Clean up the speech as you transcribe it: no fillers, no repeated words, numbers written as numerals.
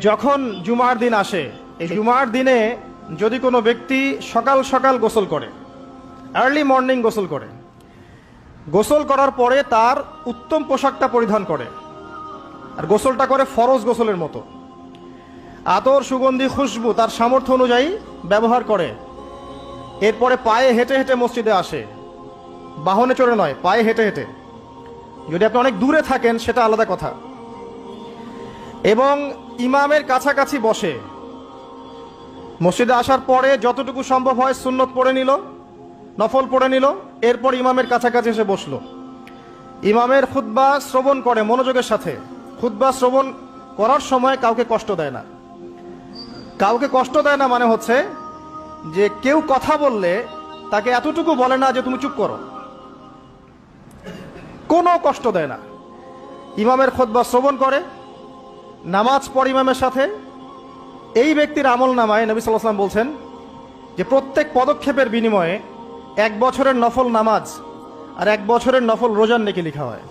যখন জুমার দিন আসে, এই জুমার দিনে যদি কোনো ব্যক্তি সকাল সকাল গোসল করে, আর্লি মর্নিং গোসল করে, গোসল করার পরে তার উত্তম পোশাকটা পরিধান করে, আর গোসলটা করে ফরজ গোসলের মতো, আতর সুগন্ধি খুশবু তার সামর্থ্য অনুযায়ী ব্যবহার করে, এরপরে পায়ে হেঁটে হেঁটে মসজিদে আসে, বাহনে চড়ে নয়, পায়ে হেঁটে হেঁটে। যদি আপনি অনেক দূরে থাকেন সেটা আলাদা কথা। এবং ইমামের কাছাকাছি বসে, মসজিদে আসার পরে যতটুকু সম্ভব হয় সুন্নত পড়ে নিল, নফল পড়ে নিল, এরপর ইমামের কাছাকাছি এসে বসলো। ইমামের খুতবা শ্রবণ করে মনোযোগের সাথে। খুতবা শ্রবণ করার সময় কাউকে কষ্ট দেয় না। কাউকে কষ্ট দেয় না মানে হচ্ছে যে কেউ কথা বললে তাকে এতটুকু বলে না যে তুমি চুপ করো, কোনো কষ্ট দেয় না। ইমামের খুতবা শ্রবণ করে, নামাজ পড়ে ইমামের সাথে। এই ব্যক্তির আমল নামায় নবী সাল্লাল্লাহু আলাইহি ওয়াসাল্লাম বলছেন যে প্রত্যেক পদক্ষেপের বিনিময়ে 1 বছরের নফল নামাজ আর 1 বছরের নফল রোজার নেকি লেখা হয়।